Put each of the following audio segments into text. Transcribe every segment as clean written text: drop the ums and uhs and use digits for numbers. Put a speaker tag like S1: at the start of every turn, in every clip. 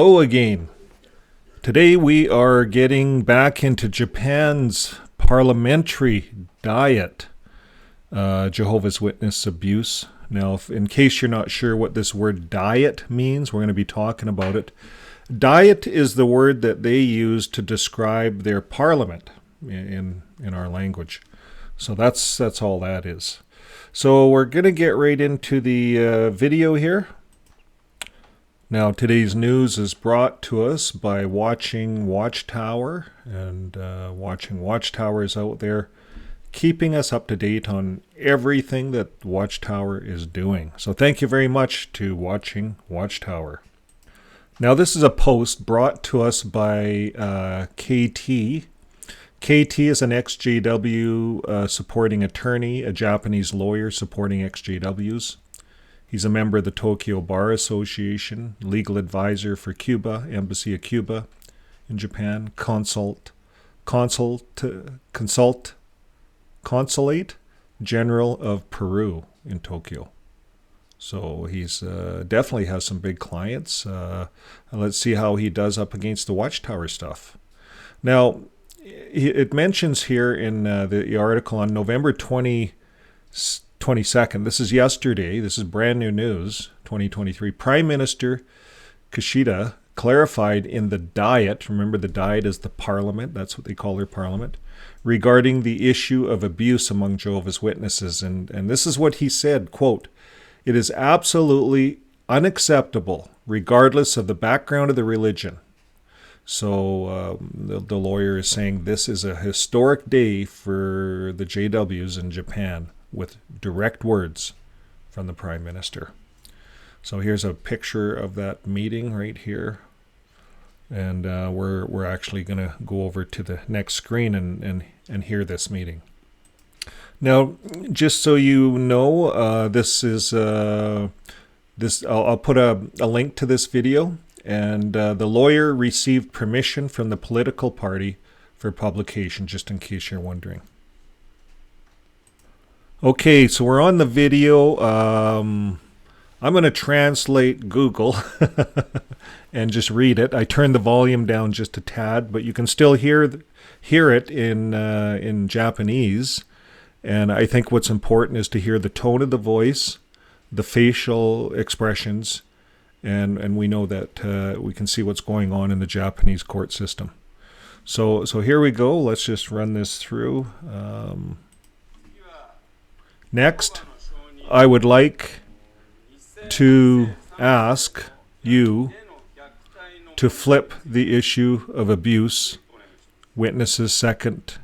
S1: Hello again. Today we are getting back into Japan's parliamentary diet, Jehovah's Witness abuse. Now, in case you're not sure what this word diet means, we're going to be talking about it. Diet is the word that they use to describe their parliament in our language. So that's all that is. So we're going to get right into the video here. Now, today's news is brought to us by Watching Watchtower, and Watching Watchtower is out there keeping us up to date on everything that Watchtower is doing. So thank you very much to Watching Watchtower. Now, this is a post brought to us by KT. KT is an XJW supporting attorney, a Japanese lawyer supporting XJWs. He's a member of the Tokyo Bar Association, legal advisor for Cuba, Embassy of Cuba in Japan, Consulate General of Peru in Tokyo. So he's definitely has some big clients. Let's see how he does up against the Watchtower stuff. Now, it mentions here in the article on November 22nd, this is yesterday, this is brand new news, 2023, Prime Minister Kishida clarified in the Diet, remember the Diet is the parliament, that's what they call their parliament, regarding the issue of abuse among Jehovah's Witnesses. And this is what he said, quote, "It is absolutely unacceptable, regardless of the background of the religion." So the lawyer is saying this is a historic day for the JWs in Japan, with direct words from the Prime Minister. So here's a picture of that meeting right here. And we're actually going to go over to the next screen and hear this meeting. Now, just so you know, this is I'll put a link to this video. And the lawyer received permission from the political party for publication, just in case you're wondering. Okay, so we're on the video. I'm going to translate Google and just read it. I turned the volume down just a tad, but you can still hear it in Japanese. And I think what's important is to hear the tone of the voice, the facial expressions, and we know that we can see what's going on in the Japanese court system. So here we go. Let's just run this through. Next, I would like to ask you to flip the issue of abuse, witnesses second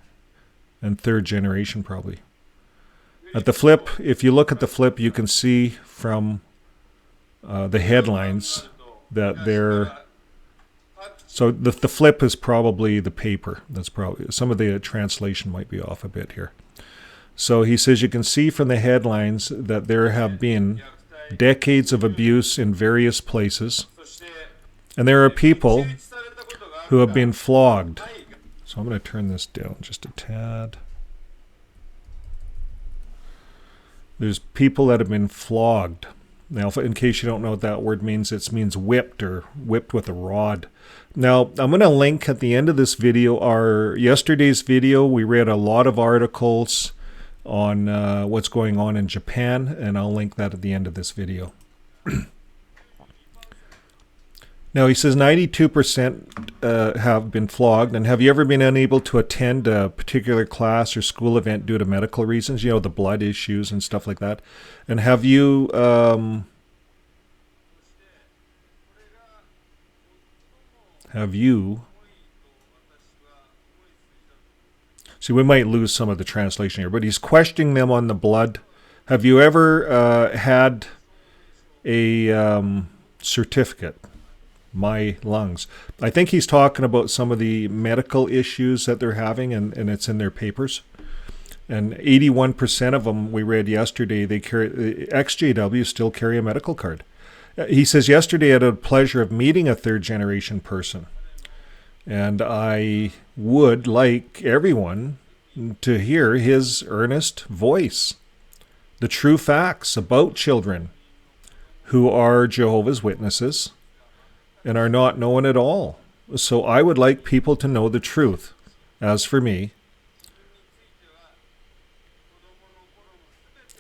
S1: and third generation probably. At the flip, if you look at the flip, you can see from the headlines that they're... So the flip is probably the paper. That's probably... Some of the translation might be off a bit here. So he says you can see from the headlines that there have been decades of abuse in various places. And there are people who have been flogged. So I'm going to turn this down just a tad. There's people that have been flogged. Now, in case you don't know what that word means, it means whipped or whipped with a rod. Now, I'm going to link at the end of this video our yesterday's video. We read a lot of articles on what's going on in Japan, and I'll link that at the end of this video. Now, he says 92% have been flogged. And have you ever been unable to attend a particular class or school event due to medical reasons? You know, the blood issues and stuff like that. And have you... See, we might lose some of the translation here, but he's questioning them on the blood. Have you ever had a certificate? My lungs. I think he's talking about some of the medical issues that they're having, and it's in their papers. And 81% of them, we read yesterday, they carry, XJW still carry a medical card. He says, yesterday I had the pleasure of meeting a third generation person. And I would like everyone to hear his earnest voice, the true facts about children who are Jehovah's Witnesses and are not known at all. So I would like people to know the truth. As for me,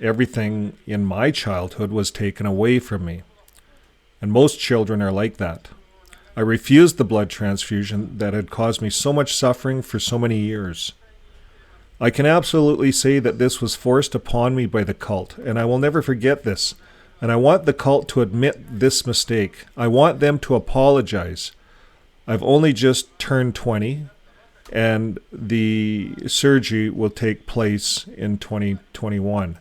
S1: everything in my childhood was taken away from me. And most children are like that. I refused the blood transfusion that had caused me so much suffering for so many years. I can absolutely say that this was forced upon me by the cult, and I will never forget this. And I want the cult to admit this mistake. I want them to apologize. I've only just turned 20, and the surgery will take place in 2021.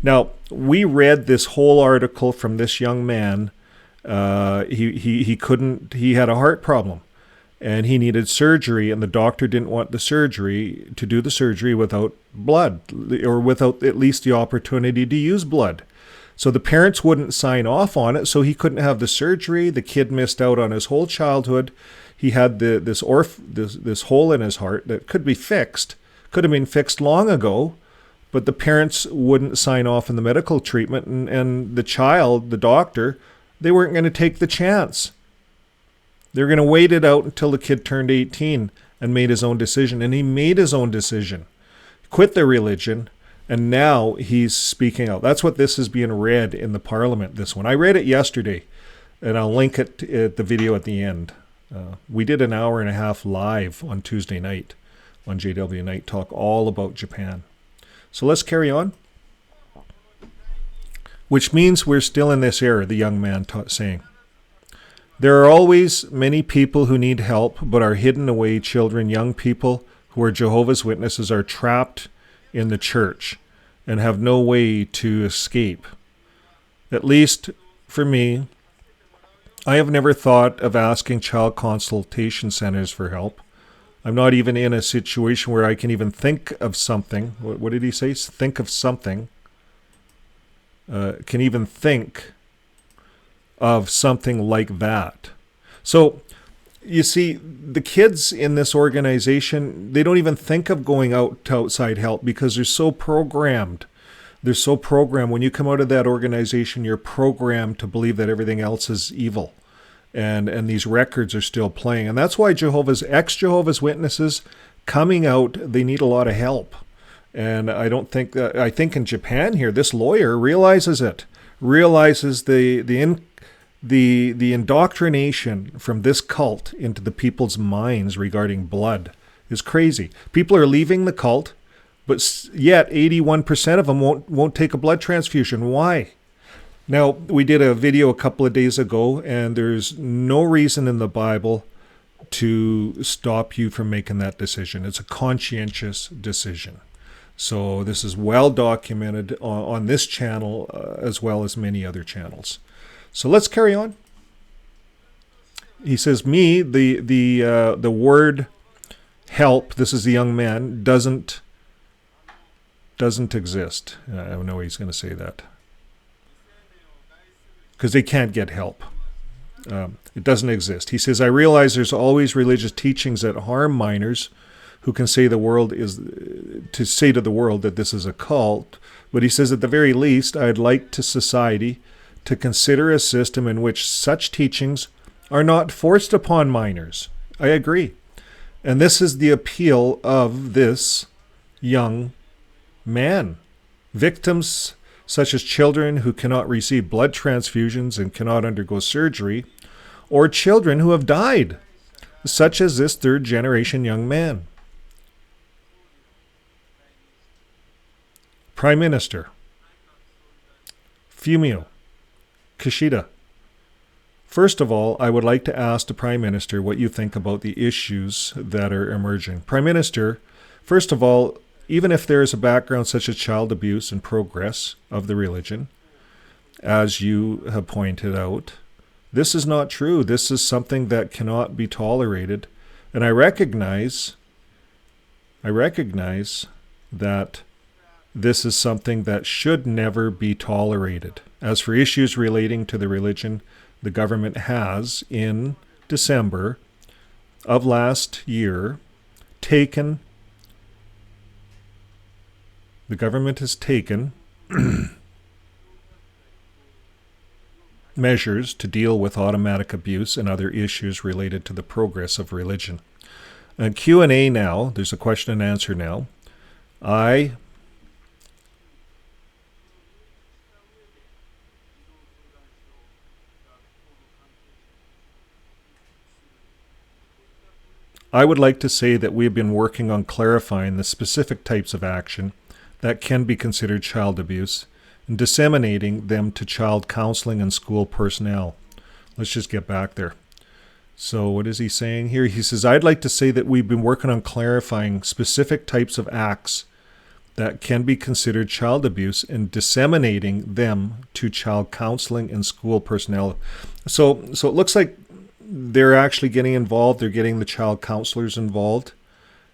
S1: Now, we read this whole article from this young man. He had a heart problem, and he needed surgery, and the doctor didn't want to do the surgery without blood, or without at least the opportunity to use blood. So the parents wouldn't sign off on it, so he couldn't have the surgery. The kid missed out on his whole childhood. He had this hole in his heart that could be fixed, could have been fixed long ago, but the parents wouldn't sign off on the medical treatment, and the child, the doctor, they weren't going to take the chance. They were going to wait it out until the kid turned 18 and made his own decision, and he made his own decision. Quit the religion. And now he's speaking out. That's what this is being read in the Parliament, this one. I read it yesterday, and I'll link it at the video at the end. We did an hour and a half live on Tuesday night on JW Night Talk, all about Japan. So let's carry on. Which means we're still in this era, the young man saying. There are always many people who need help, but are hidden away. Children, young people who are Jehovah's Witnesses are trapped in the church and have no way to escape. At least for me, I have never thought of asking child consultation centers for help. I'm not even in a situation where I can even think of something. What did he say? Think of something. Can even think of something like that. So, you see, the kids in this organization, they don't even think of going out to outside help because they're so programmed. They're so programmed. When you come out of that organization, you're programmed to believe that everything else is evil. And these records are still playing. And that's why ex-Jehovah's Witnesses coming out, they need a lot of help. And I think in Japan here, this lawyer realizes it. Realizes the indoctrination from this cult into the people's minds regarding blood is crazy. People are leaving the cult, but yet 81% of them won't take a blood transfusion. Why? Now, we did a video a couple of days ago, and there's no reason in the Bible to stop you from making that decision. It's a conscientious decision. So this is well documented on this channel as well as many other channels. So let's carry on. He says, the word help, this is the young man, doesn't exist. I don't know he's going to say that. Because they can't get help. It doesn't exist. He says, I realize there's always religious teachings that harm minors who can say to the world that this is a cult. But he says, at the very least, I'd like society to consider a system in which such teachings are not forced upon minors. I agree. And this is the appeal of this young man. Victims such as children who cannot receive blood transfusions and cannot undergo surgery, or children who have died, such as this third-generation young man. Prime Minister Fumio Kishida. First of all, I would like to ask the Prime Minister what you think about the issues that are emerging. Prime Minister, first of all, even if there is a background such as child abuse and progress of the religion, as you have pointed out, this is not true. This is something that cannot be tolerated. And I recognize that this is something that should never be tolerated. As for issues relating to the religion, the government has, in December of last year, taken measures to deal with automatic abuse and other issues related to the progress of religion. And Q&A now, there's a question and answer now. I would like to say that we have been working on clarifying the specific types of action that can be considered child abuse and disseminating them to child counseling and school personnel. Let's just get back there. So what is he saying here? He says, I'd like to say that we've been working on clarifying specific types of acts that can be considered child abuse and disseminating them to child counseling and school personnel. So it looks like they're actually getting involved. They're getting the child counselors involved,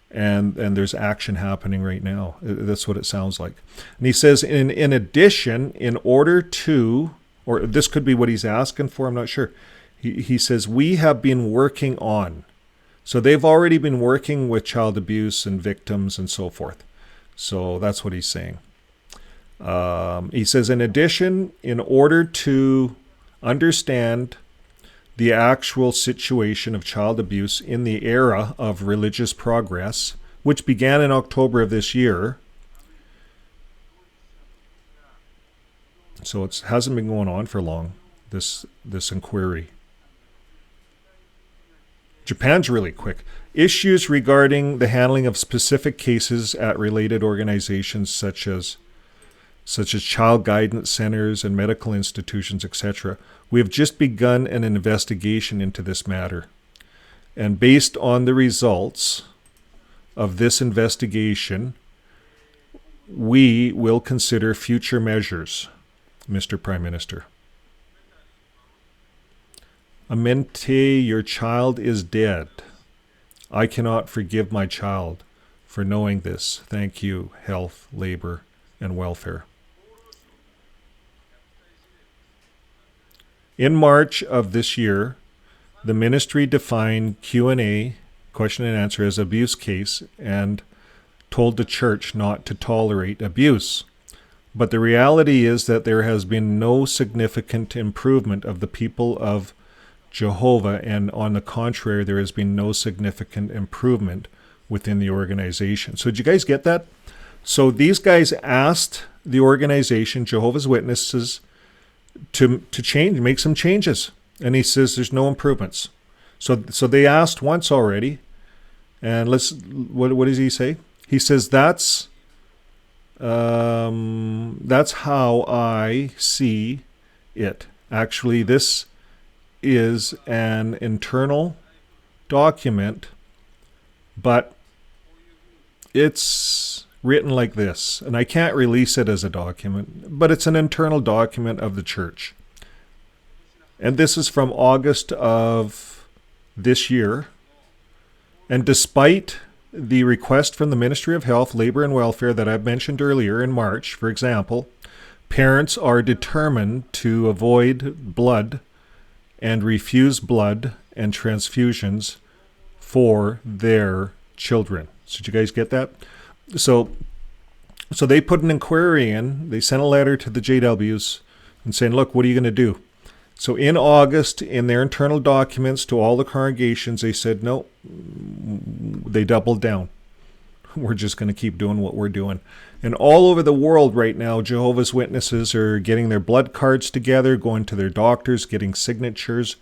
S1: and there's action happening right now. That's what it sounds like. And he says, in addition, in order to, or this could be what he's asking for, I'm not sure. He says, we have been working on. So they've already been working with child abuse and victims and so forth. So that's what he's saying. He says, in addition, in order to understand the actual situation of child abuse in the era of religious progress, which began in October of this year. So it hasn't been going on for long, this inquiry. Japan's really quick. Issues regarding the handling of specific cases at related organizations such as child guidance centers and medical institutions, etc. We have just begun an investigation into this matter. And based on the results of this investigation, we will consider future measures, Mr. Prime Minister. Amente, your child is dead. I cannot forgive my child for knowing this. Thank you, health, labor, and welfare. In March of this year, the ministry defined Q&A, question and answer, as abuse case and told the church not to tolerate abuse. But the reality is that there has been no significant improvement of the people of Jehovah, and on the contrary, there has been no significant improvement within the organization. So did you guys get that? So these guys asked the organization, Jehovah's Witnesses, to change, make some changes. And he says there's no improvements. So they asked once already. And what does he say? He says that's how I see it. Actually, this is an internal document, but it's written like this, and I can't release it as a document, but it's an internal document of the church. And this is from August of this year. And despite the request from the Ministry of Health, Labor and Welfare that I've mentioned earlier in March, for example, parents are determined to avoid blood and refuse blood and transfusions for their children. So did you guys get that? So they put an inquiry in. They sent a letter to the JWs and saying, look, what are you going to do? So in August, in their internal documents to all the congregations, they said, no, they doubled down. We're just going to keep doing what we're doing. And all over the world right now, Jehovah's Witnesses are getting their blood cards together, going to their doctors, getting signatures,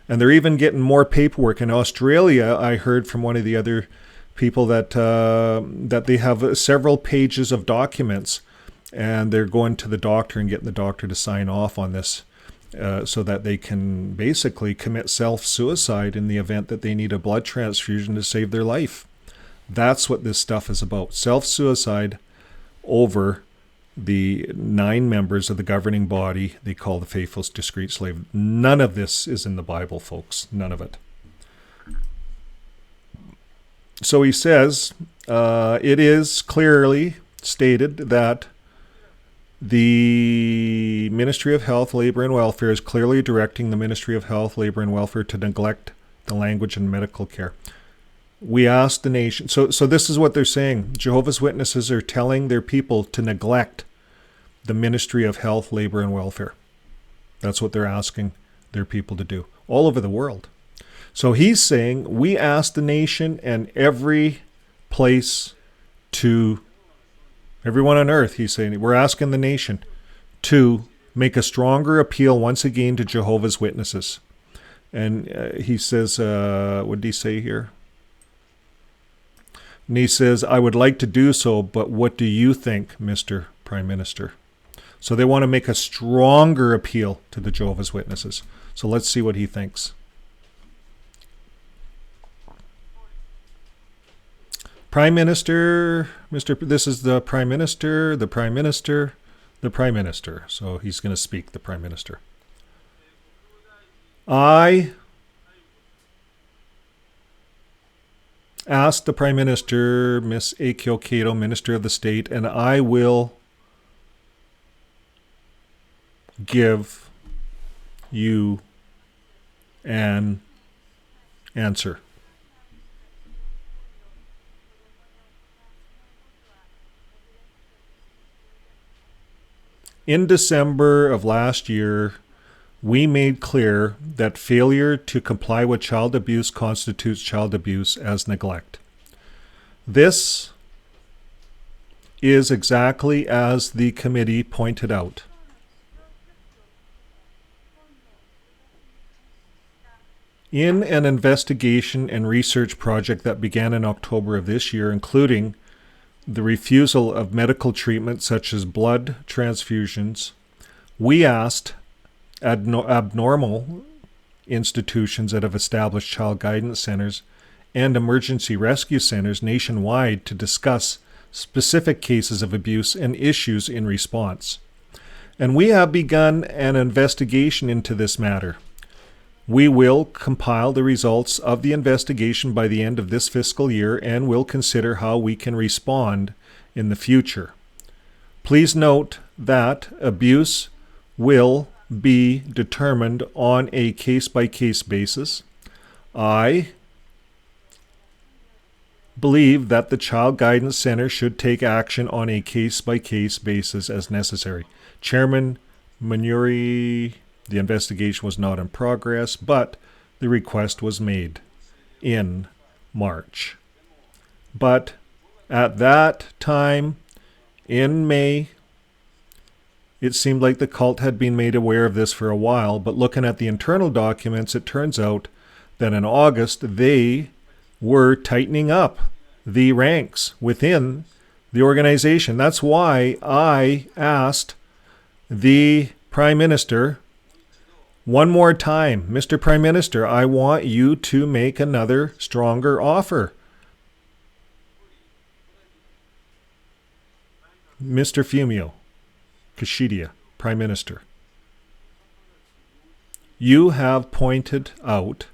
S1: and they're even getting more paperwork. In Australia, I heard from one of the other people that they have several pages of documents, and they're going to the doctor and getting the doctor to sign off on this so that they can basically commit self-suicide in the event that they need a blood transfusion to save their life. That's what this stuff is about. Self-suicide over the 9 members of the governing body they call the faithful discreet slave. None of this is in the Bible, folks. None of it. So he says, it is clearly stated that the Ministry of Health, Labor and Welfare is clearly directing the Ministry of Health, Labor and Welfare to neglect the language and medical care. We asked the nation. So this is what they're saying. Jehovah's Witnesses are telling their people to neglect the Ministry of Health, Labor and Welfare. That's what they're asking their people to do all over the world. So he's saying, we ask the nation and every place to, everyone on earth, he's saying, we're asking the nation to make a stronger appeal once again to Jehovah's Witnesses. And he says, what did he say here? And he says, I would like to do so, but what do you think, Mr. Prime Minister? So they want to make a stronger appeal to the Jehovah's Witnesses. So let's see what he thinks. Prime Minister, this is the Prime Minister, the Prime Minister, the Prime Minister. So he's going to speak, the Prime Minister. I asked the Prime Minister, Miss Akio Kato, Minister of the State, and I will give you an answer. In December of last year, we made clear that failure to comply with child abuse constitutes child abuse as neglect. This is exactly as the committee pointed out. In an investigation and research project that began in October of this year, including the refusal of medical treatment such as blood transfusions, we asked abnormal institutions that have established child guidance centers and emergency rescue centers nationwide to discuss specific cases of abuse and issues in response. And we have begun an investigation into this matter. We will compile the results of the investigation by the end of this fiscal year and will consider how we can respond in the future. Please note that abuse will be determined on a case-by-case basis. I believe that the Child Guidance Center should take action on a case-by-case basis as necessary. Chairman Manuri, the investigation was not in progress, but the request was made in March. But at that time, in May, it seemed like the cult had been made aware of this for a while, but looking at the internal documents, it turns out that in August, they were tightening up the ranks within the organization. That's why I asked the Prime Minister one more time, Mr. Prime Minister, I want you to make another stronger offer. Mr. Fumio Kishida, Prime Minister, you have pointed out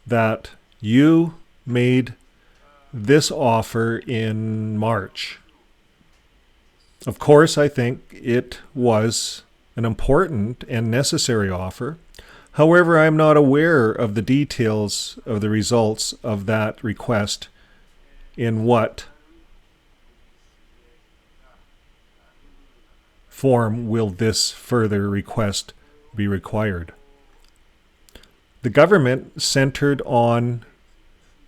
S1: that you made this offer in March. Of course, I think it was an important and necessary offer. However, I am not aware of the details of the results of that request. In what form will this further request be required? The government centered on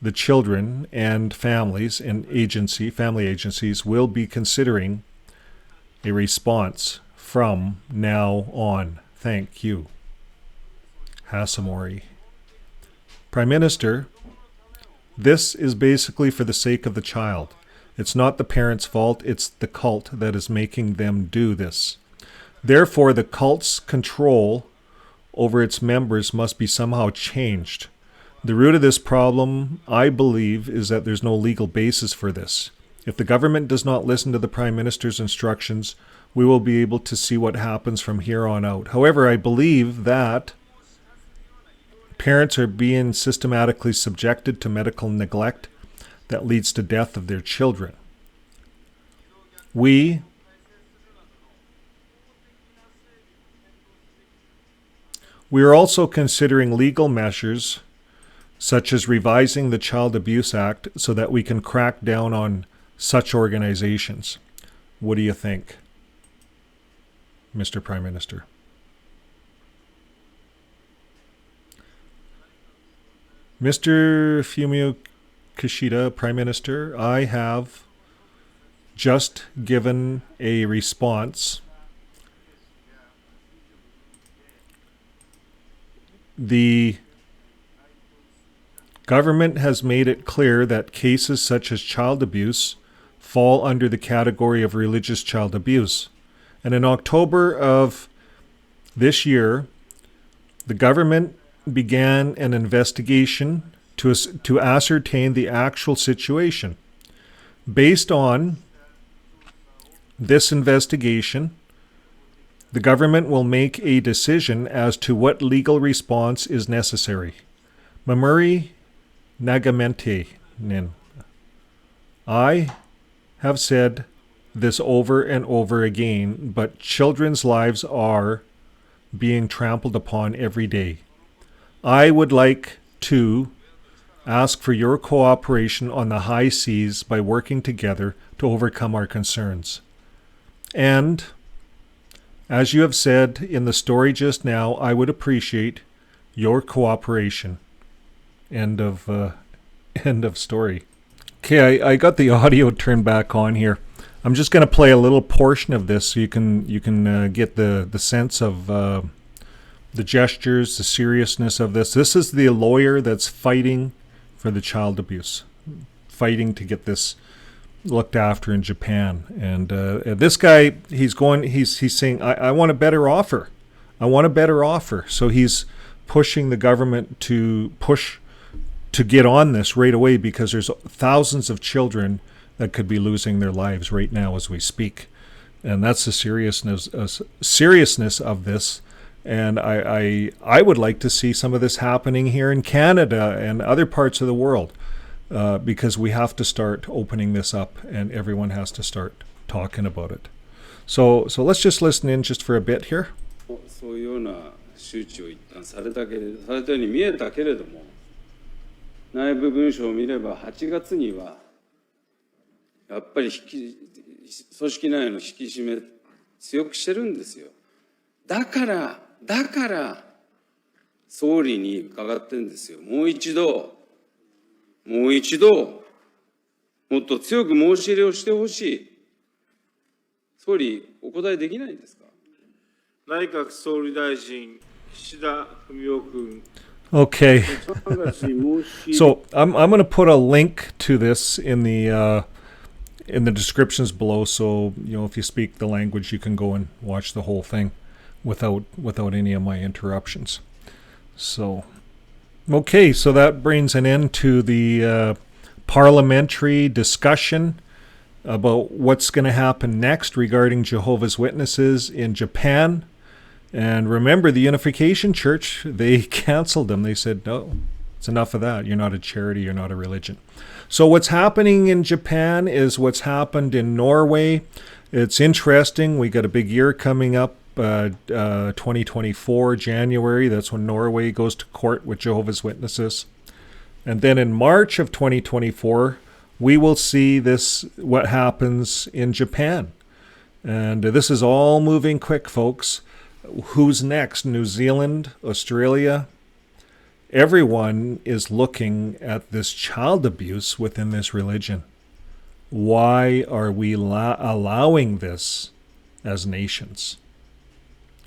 S1: the children and families and family agencies will be considering a response from now on. Thank you. Hasamori. Prime Minister, this is basically for the sake of the child. It's not the parents' fault, it's the cult that is making them do this. Therefore, the cult's control over its members must be somehow changed. The root of this problem, I believe, is that there's no legal basis for this. If the government does not listen to the Prime Minister's instructions, we will be able to see what happens from here on out. However, I believe that parents are being systematically subjected to medical neglect that leads to death of their children. We are also considering legal measures such as revising the Child Abuse Act so that we can crack down on such organizations. What do you think, Mr. Prime Minister? Mr. Fumio Kishida, Prime Minister, I have just given a response. The government has made it clear that cases such as child abuse fall under the category of religious child abuse. And in October of this year, the government began an investigation to ascertain the actual situation. Based on this investigation, the government will make a decision as to what legal response is necessary. Mamuri Nagamente Nin. I have said this over and over again, but children's lives are being trampled upon every day. I would like to ask for your cooperation on the high seas by working together to overcome our concerns. And, as you have said in the story just now, I would appreciate your cooperation. End of story. Okay, I got the audio turned back on here. I'm just going to play a little portion of this so you can get the sense of the gestures, the seriousness of this. This is the lawyer that's fighting for the child abuse, fighting to get this looked after in Japan. And this guy, he's saying, I want a better offer. I want a better offer. So he's pushing the government to get on this right away, because there's thousands of children that could be losing their lives right now as we speak. And that's the seriousness of this. And I would like to see some of this happening here in Canada and other parts of the world, because we have to start opening this up and everyone has to start talking about it. So let's just listen in just for a bit here.
S2: そういうような周知を一旦されたように見えたけれども、内部文書を見れば8月にはやっぱり組織内の引き締め強くしてるんですよ。だから総理に伺ってるんですよ。もう一度もっと強く申し入れをしてほしい。総理お答えできないんですか。
S3: 内閣総理大臣岸田文雄君。
S1: Okay. So I'm going to put a link to this in the descriptions below. So if you speak the language, you can go and watch the whole thing without any of my interruptions. So okay, so that brings an end to the parliamentary discussion about what's going to happen next regarding Jehovah's Witnesses in Japan. And remember, the Unification Church, they canceled them. They said, no, it's enough of that. You're not a charity. You're not a religion. So what's happening in Japan is what's happened in Norway. It's interesting. We got a big year coming up, 2024, January. That's when Norway goes to court with Jehovah's Witnesses. And then in March of 2024, we will see what happens in Japan. And this is all moving quick, folks. Who's next? New Zealand, Australia? Everyone is looking at this child abuse within this religion. Why are we allowing this as nations?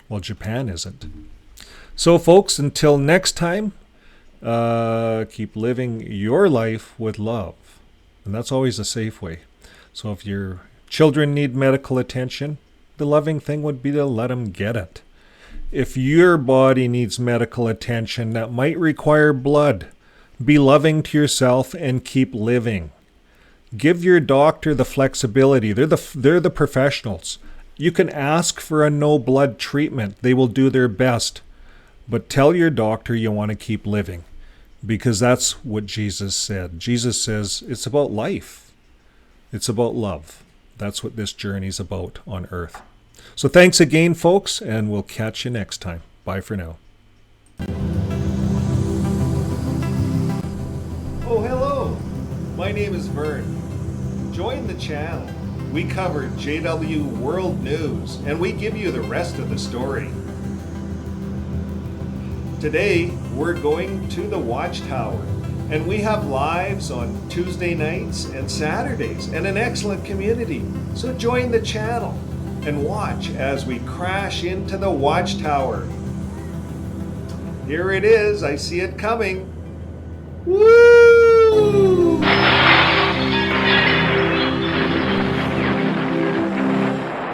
S1: Well, Japan isn't. So, folks, until next time, keep living your life with love. And that's always a safe way. So if your children need medical attention, the loving thing would be to let them get it. If your body needs medical attention that might require blood, be loving to yourself and keep living. Give your doctor the flexibility. They're the professionals. You can ask for a no blood treatment. They will do their best. But tell your doctor you want to keep living, because that's what Jesus said. Jesus says it's about life. It's about love. That's what this journey's about on earth. So thanks again, folks, and we'll catch you next time. Bye for now. Oh, hello. My name is Vern. Join the channel. We cover JW World News, and we give you the rest of the story. Today, we're going to the Watchtower. And we have lives on Tuesday nights and Saturdays and an excellent community. So join the channel and watch as we crash into the watchtower. Here it is. I see it coming. Woo!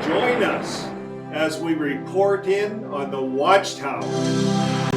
S1: Join us as we report in on the watchtower.